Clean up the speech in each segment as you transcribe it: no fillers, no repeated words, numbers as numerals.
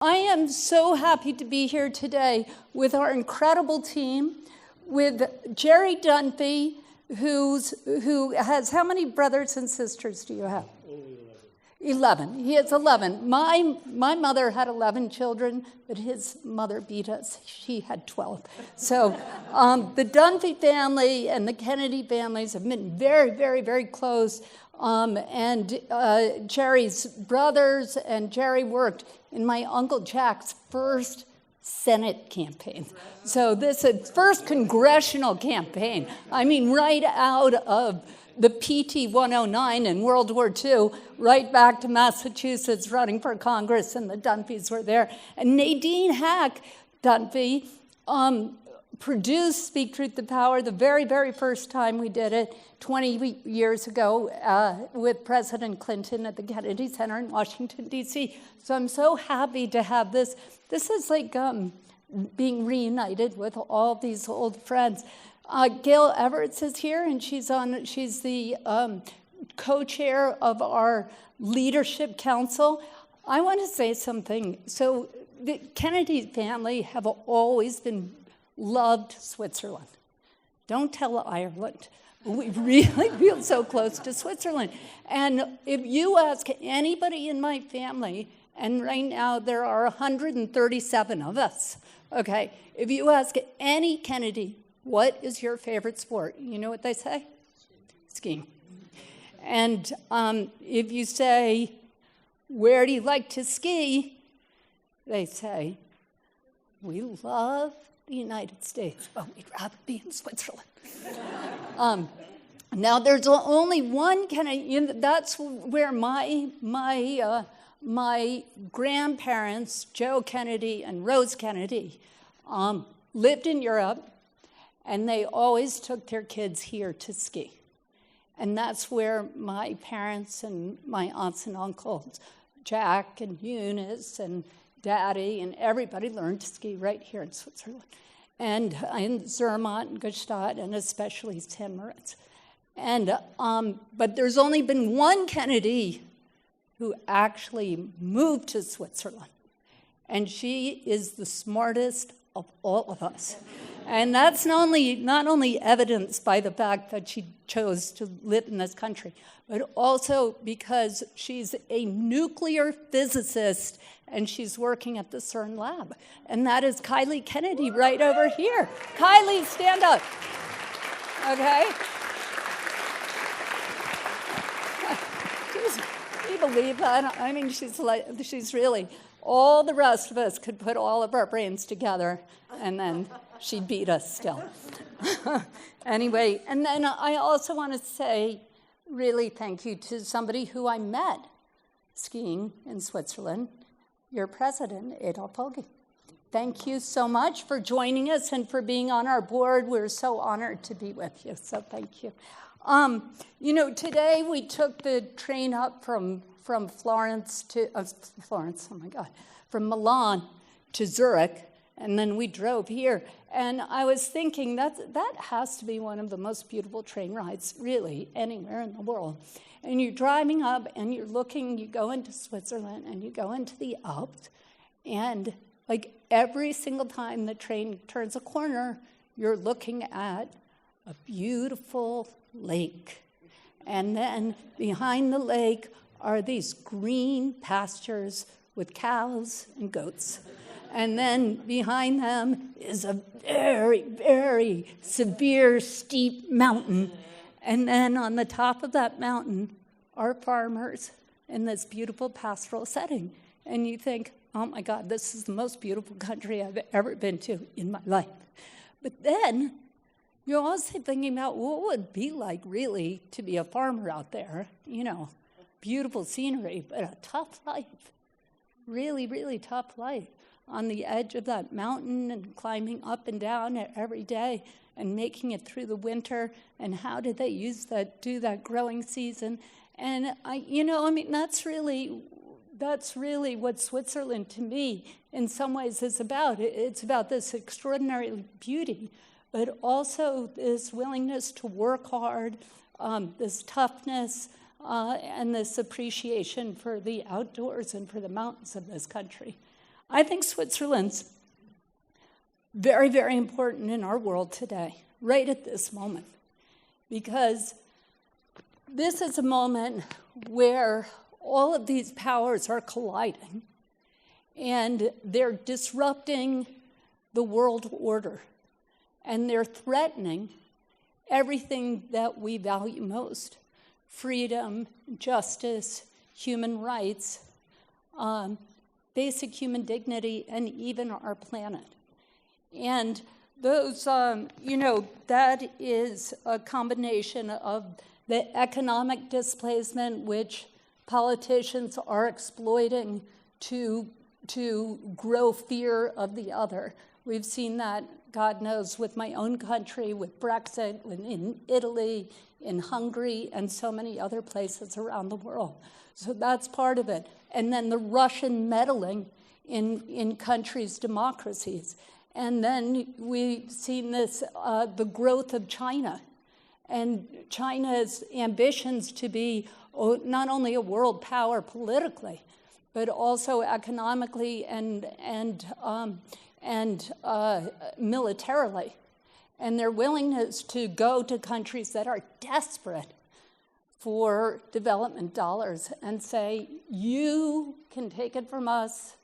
I am so happy to be here today with our incredible team, with Jerry Dunphy, who has, how many brothers and sisters do you have? Only 11. He has 11. My mother had 11 children, but his mother beat us. She had 12. So the Dunphy family and the Kennedy families have been very, very, very close. And Jerry's brothers and Jerry worked in my Uncle Jack's first Senate campaign. So this is first congressional campaign. I mean, right out of the PT 109 in World War II, right back to Massachusetts running for Congress, and the Dunphys were there. And Nadine Hack Dunphy produced Speak Truth to Power the very, very first time we did it 20 years ago with President Clinton at the Kennedy Center in Washington, D.C. So I'm so happy to have this. This is like being reunited with all these old friends. Gail Everts is here, and she's the co-chair of our Leadership Council. I want to say something. So the Kennedy family have always loved Switzerland. Don't tell Ireland. We really feel so close to Switzerland. And if you ask anybody in my family, and right now there are 137 of us, okay, if you ask any Kennedy, what is your favorite sport? You know what they say? Skiing. And if you say, where do you like to ski? They say, we love the United States, but we'd rather be in Switzerland. Now, there's only one Kennedy. That's where my grandparents, Joe Kennedy and Rose Kennedy, lived in Europe, and they always took their kids here to ski. And that's where my parents and my aunts and uncles, Jack and Eunice and Daddy and everybody learned to ski right here in Switzerland. And in Zermatt and Gstaad, and especially St. Moritz. And, but there's only been one Kennedy who actually moved to Switzerland. And she is the smartest of all of us. And that's not only evidenced by the fact that she chose to live in this country, but also because she's a nuclear physicist and she's working at the CERN lab. And that is Kylie Kennedy right over here. Kylie, stand up. Okay? Can you believe that? I mean, she's really, all the rest of us could put all of our brains together and then she'd beat us still. Anyway, and then I also want to say really thank you to somebody who I met skiing in Switzerland, your president, Adolf Hoge. Thank you so much for joining us and for being on our board. We're so honored to be with you, so thank you. You know, today we took the train up from Florence to, from Milan to Zurich, and then we drove here. And I was thinking that has to be one of the most beautiful train rides, really, anywhere in the world. And you're driving up and you're looking, you go into Switzerland and you go into the Alps, and like every single time the train turns a corner, you're looking at a beautiful lake. And then behind the lake are these green pastures with cows and goats. And then behind them is a very, very severe, steep mountain. And then on the top of that mountain are farmers in this beautiful pastoral setting. And you think, oh my God, this is the most beautiful country I've ever been to in my life. But then you're also thinking about what would it be like really to be a farmer out there. You know, beautiful scenery, but a tough life. Really, really tough life. On the edge of that mountain and climbing up and down every day and making it through the winter, and how did they do that growing season? And that's really what Switzerland to me in some ways is about. It's about this extraordinary beauty, but also this willingness to work hard, this toughness, and this appreciation for the outdoors and for the mountains of this country. I think Switzerland's very, very important in our world today, right at this moment, because this is a moment where all of these powers are colliding, and they're disrupting the world order, and they're threatening everything that we value most: freedom, justice, human rights, basic human dignity, and even our planet. And those, that is a combination of the economic displacement, which politicians are exploiting to grow fear of the other. We've seen that, God knows, with my own country, with Brexit, in Italy, in Hungary, and so many other places around the world. So that's part of it. And then the Russian meddling in countries' democracies. And then we've seen this, the growth of China, and China's ambitions to be not only a world power politically, but also economically and militarily. And their willingness to go to countries that are desperate for development dollars and say, you can take it from us,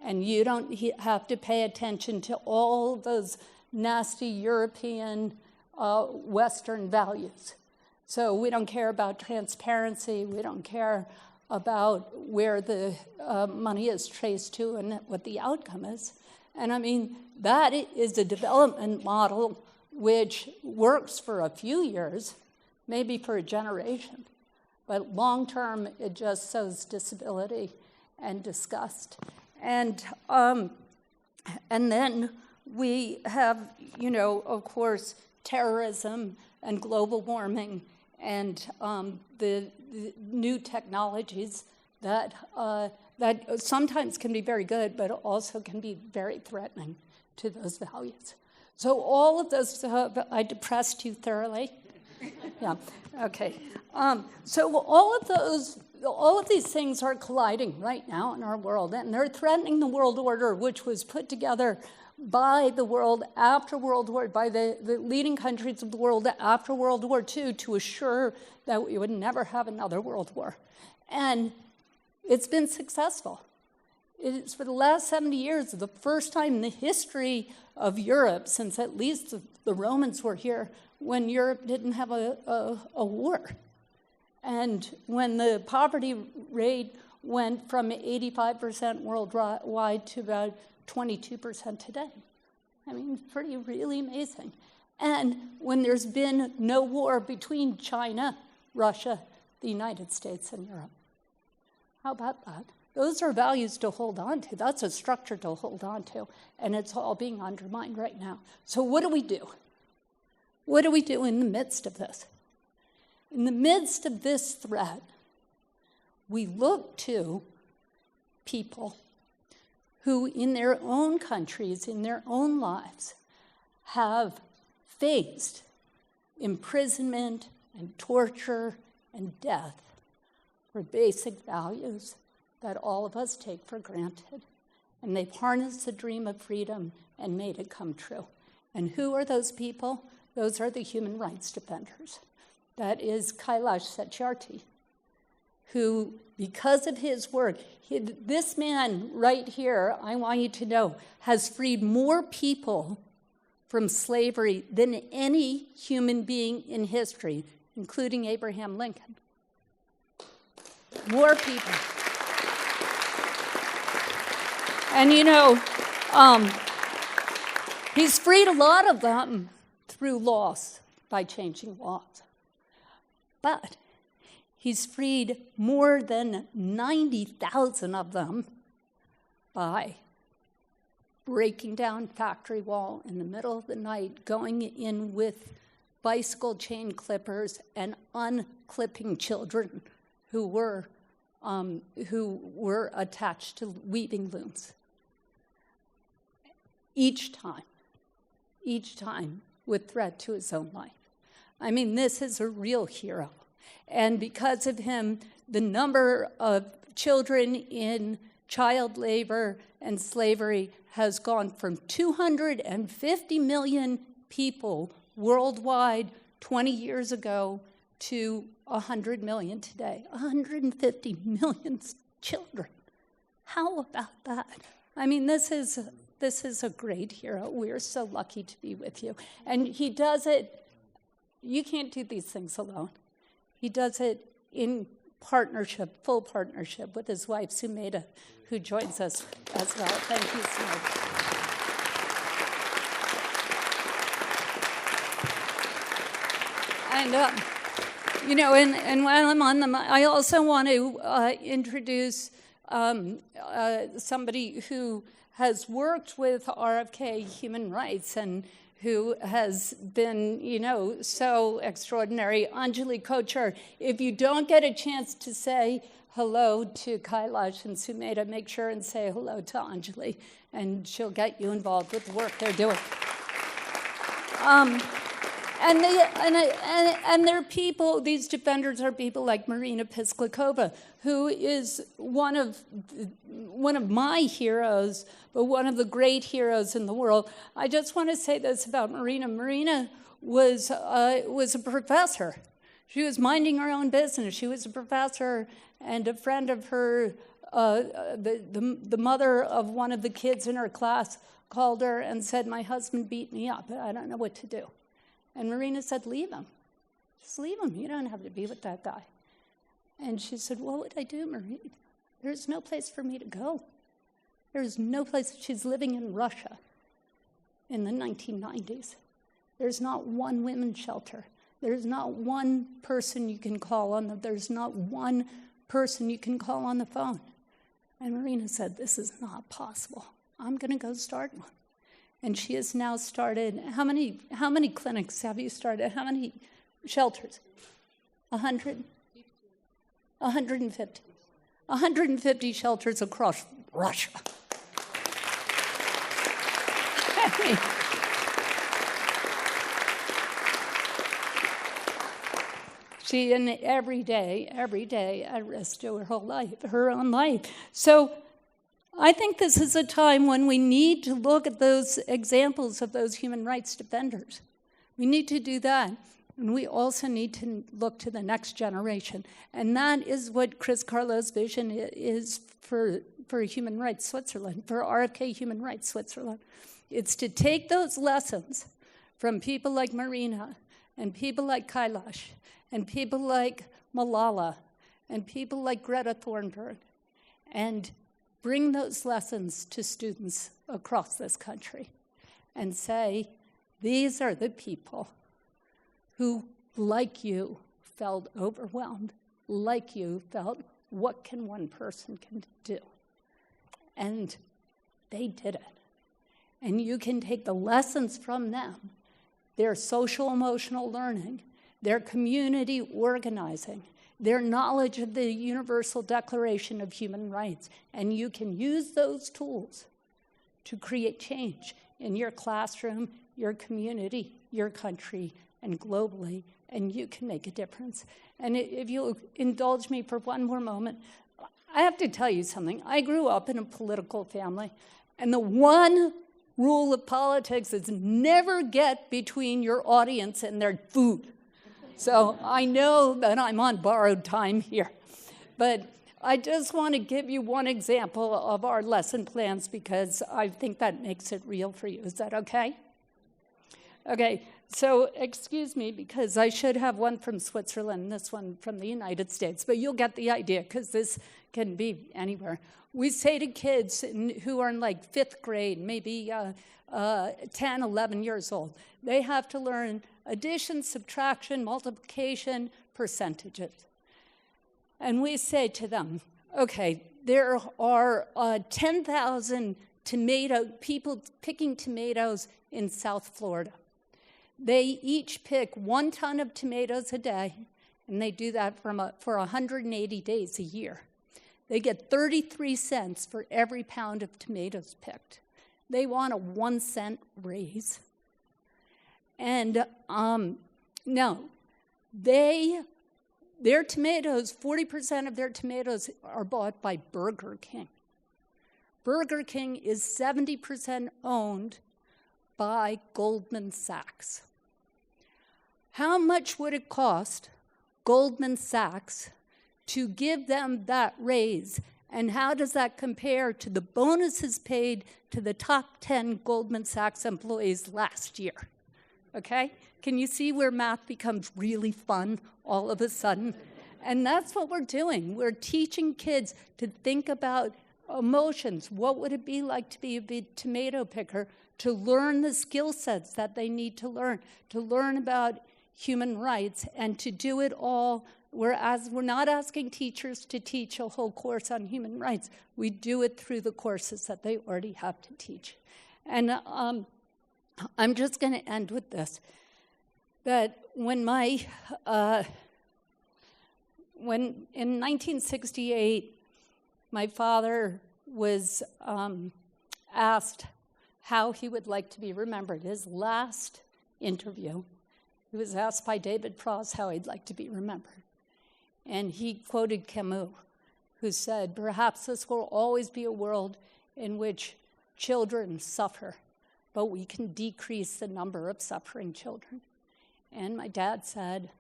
and you don't have to pay attention to all those nasty European Western values. So we don't care about transparency. We don't care about where the money is traced to and what the outcome is. And I mean, that is a development model which works for a few years, maybe for a generation. But long term, it just sows disability and disgust. And then we have, of course, terrorism and global warming and the new technologies that sometimes can be very good, but also can be very threatening to those values. So all of those, I depressed you thoroughly? Yeah, okay. So all of these things are colliding right now in our world, and they're threatening the world order, which was put together by the world after World War, by the leading countries of the world after World War II, to assure that we would never have another world war. And it's been successful. It's, for the last 70 years, the first time in the history of Europe, since at least the Romans were here, when Europe didn't have a war. And when the poverty rate went from 85% worldwide to about 22% today. I mean, pretty really amazing. And when there's been no war between China, Russia, the United States, and Europe. How about that? Those are values to hold on to. That's a structure to hold on to. And it's all being undermined right now. So what do we do? What do we do in the midst of this? In the midst of this threat, we look to people who in their own countries, in their own lives, have faced imprisonment and torture and death for basic values that all of us take for granted. And they've harnessed the dream of freedom and made it come true. And who are those people? Those are the human rights defenders. That is Kailash Satyarthi, who, because of his work, this man right here, I want you to know, has freed more people from slavery than any human being in history, including Abraham Lincoln. More people. And he's freed a lot of them through loss by changing laws. But he's freed more than 90,000 of them by breaking down factory wall in the middle of the night, going in with bicycle chain clippers and unclipping children who were attached to weaving looms. Each time with threat to his own life. I mean, this is a real hero. And because of him, the number of children in child labor and slavery has gone from 250 million people worldwide 20 years ago to 100 million today. 150 million children. How about that? I mean, this is a great hero. We're so lucky to be with you. And he does it, you can't do these things alone. He does it in partnership, full partnership with his wife, Sumeda, who joins us as well. Thank you so much. And, and while I'm on them, I also want to introduce somebody who has worked with RFK Human Rights and who has been, so extraordinary. Anjali Kochar, if you don't get a chance to say hello to Kailash and Sumeda, make sure and say hello to Anjali, and she'll get you involved with the work they're doing. And they're people, these defenders are people like Marina Pisklikova, who is one of my heroes, but one of the great heroes in the world. I just want to say this about Marina. Marina was a professor. She was minding her own business. She was a professor, and a friend of her, the mother of one of the kids in her class, called her and said, "My husband beat me up. I don't know what to do." And Marina said, "Leave him. Just leave him. You don't have to be with that guy." And she said, "What would I do, Marina? There's no place for me to go. There's no place." She's living in Russia in the 1990s. There's not one women's shelter. There's not one person you can call on. There's not one person you can call on the phone. And Marina said, "This is not possible. I'm going to go start one." And she has now started, how many clinics have you started? How many shelters? 100? 150. 150 shelters across Russia. She, and every day, at risk to her own life. So I think this is a time when we need to look at those examples of those human rights defenders. We need to do that. And we also need to look to the next generation. And that is what Chris Carlo's vision is for Human Rights Switzerland, for RFK Human Rights Switzerland. It's to take those lessons from people like Marina and people like Kailash and people like Malala and people like Greta Thunberg and bring those lessons to students across this country and say, these are the people who, like you, felt overwhelmed, like you, felt, what can one person can do? And they did it. And you can take the lessons from them, their social-emotional learning, their community organizing, their knowledge of the Universal Declaration of Human Rights, and you can use those tools to create change in your classroom, your community, your country, and globally, and you can make a difference. And if you'll indulge me for one more moment, I have to tell you something. I grew up in a political family, and the one rule of politics is never get between your audience and their food. So I know that I'm on borrowed time here. But I just want to give you one example of our lesson plans because I think that makes it real for you. Is that okay? Okay, so excuse me because I should have one from Switzerland and this one from the United States, but you'll get the idea because this can be anywhere. We say to kids who are in like 5th grade, maybe 10, 11 years old, they have to learn addition, subtraction, multiplication, percentages. And we say to them, okay, there are 10,000 people picking tomatoes in South Florida. They each pick 1 ton of tomatoes a day, and they do that for 180 days a year. They get 33 cents for every pound of tomatoes picked. They want a 1 cent raise. And no, their tomatoes, 40% of their tomatoes are bought by Burger King. Burger King is 70% owned by Goldman Sachs. How much would it cost Goldman Sachs to give them that raise? And how does that compare to the bonuses paid to the top 10 Goldman Sachs employees last year? Okay? Can you see where math becomes really fun all of a sudden? And that's what we're doing. We're teaching kids to think about emotions. What would it be like to be a tomato picker? To learn the skill sets that they need to learn about human rights, and to do it all. We're not asking teachers to teach a whole course on human rights. We do it through the courses that they already have to teach. And I'm just going to end with this, that when in 1968, my father was asked how he would like to be remembered. His last interview, he was asked by David Frost how he'd like to be remembered. And he quoted Camus, who said, "Perhaps this will always be a world in which children suffer, but we can decrease the number of suffering children." And my dad said,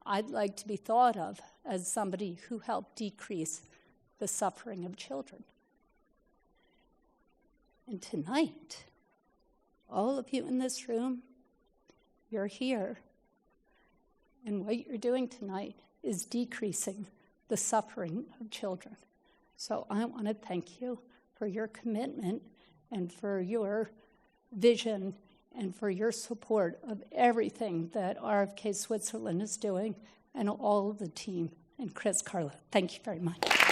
"I'd like to be thought of as somebody who helped decrease the suffering of children." And tonight, all of you in this room, you're here. And what you're doing tonight is decreasing the suffering of children. So I want to thank you for your commitment and for your vision and for your support of everything that RFK Switzerland is doing, and all of the team, and Chris Carlo. Thank you very much.